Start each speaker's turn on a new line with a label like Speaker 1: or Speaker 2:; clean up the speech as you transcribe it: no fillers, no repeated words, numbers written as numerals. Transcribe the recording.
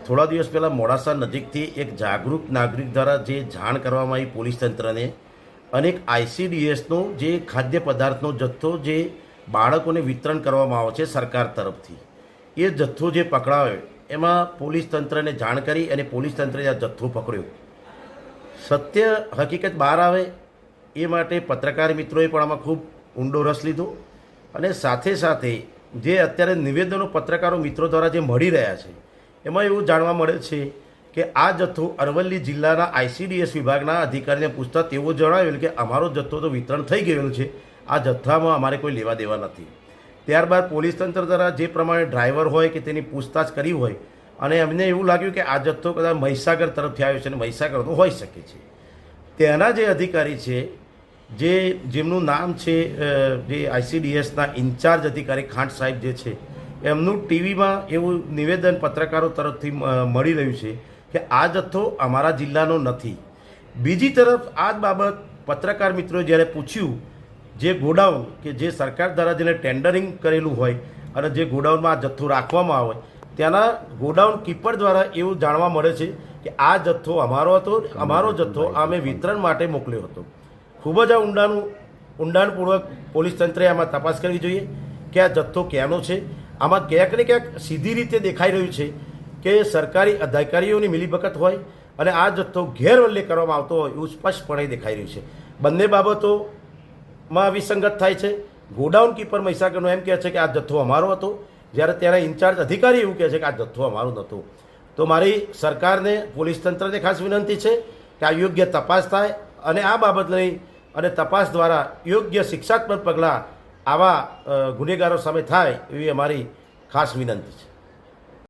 Speaker 1: થોડા દિવસ પહેલાં મોડાસા નજીકથી એક જાગૃત નાગરિક દ્વારા જે જાણ કરવામાં આવી પોલીસ તંત્રને અને એક ICDSનો જે ખાદ્ય પદાર્થનો જથ્થો જે બાળકોને વિતરણ કરવામાં આવે છે સરકાર તરફથી, એ જથ્થો જે પકડાયો એમાં પોલીસ તંત્રને જાણ કરી અને પોલીસ તંત્રે આ જથ્થો પકડ્યો. સત્ય હકીકત બહાર આવે એ માટે પત્રકાર મિત્રોએ પણ આમાં ખૂબ ઊંડો રસ લીધો અને સાથે સાથે જે અત્યારે નિવેદનો પત્રકારો મિત્રો દ્વારા જે મળી રહ્યા છે એમાં એવું જાણવા મળે છે કે આ જથ્થો અરવલ્લી જિલ્લાના ICDS વિભાગના અધિકારીને પૂછતા તેઓ જણાવેલ કે અમારો જથ્થો તો વિતરણ થઈ ગયેલો છે, આ જથ્થામાં અમારે કોઈ લેવા દેવા નથી. ત્યારબાદ પોલીસ તંત્ર દ્વારા જે પ્રમાણે ડ્રાઈવર હોય કે તેની પૂછતાછ કરી હોય અને એમને એવું લાગ્યું કે આ જથ્થો કદાચ મહીસાગર તરફથી આવ્યો છે અને મહીસાગર તો હોઈ શકે છે. ત્યાંના જે અધિકારી છે જેમનું નામ છે જે ICDSના ઇન્ચાર્જ અધિકારી ખાંટ સાહેબ જે છે, એમનું ટીવીમાં એવું નિવેદન પત્રકારો તરફથી મળી રહ્યું છે કે આ જથ્થો અમારા જિલ્લાનો નથી. બીજી તરફ આ જ બાબત પત્રકાર મિત્રોએ જ્યારે પૂછ્યું, જે ગોડાઉન કે જે સરકાર દ્વારા જેને ટેન્ડરિંગ કરેલું હોય અને જે ગોડાઉનમાં આ જથ્થો રાખવામાં આવે ત્યાંના ગોડાઉન કીપર દ્વારા એવું જાણવા મળે છે કે આ જથ્થો અમારો હતો, અમારો જથ્થો અમે વિતરણ માટે મોકલ્યો હતો. ખૂબ જ આ ઊંડાણપૂર્વક પોલીસ તંત્રે આમાં તપાસ કરવી જોઈએ કે આ જથ્થો ક્યાંનો છે. આમાં ક્યાંક ને ક્યાંક સીધી રીતે દેખાઈ રહ્યું છે કે સરકારી અધિકારીઓની મિલીભગત હોય અને આ જથ્થો ગેરવલ્લે કરવામાં આવતો હોય એવું સ્પષ્ટપણે દેખાઈ રહ્યું છે. બંને બાબતોમાં વિસંગત થાય છે. ગોડાઉન કીપર મહીસાગરનો એમ કહે છે કે આ જથ્થો અમારો હતો, જ્યારે ત્યાંના ઇન્ચાર્જ અધિકારી એવું કહે છે કે આ જથ્થો અમારો નહોતો. તો મારી સરકારને, પોલીસ તંત્રને ખાસ વિનંતી છે કે આ યોગ્ય તપાસ થાય અને આ બાબત લઈ અને તપાસ દ્વારા યોગ્ય શિક્ષાત્મક પગલાં આવા ગુનેગારો સામે થાય એવી અમારી ખાસ વિનંતી છે.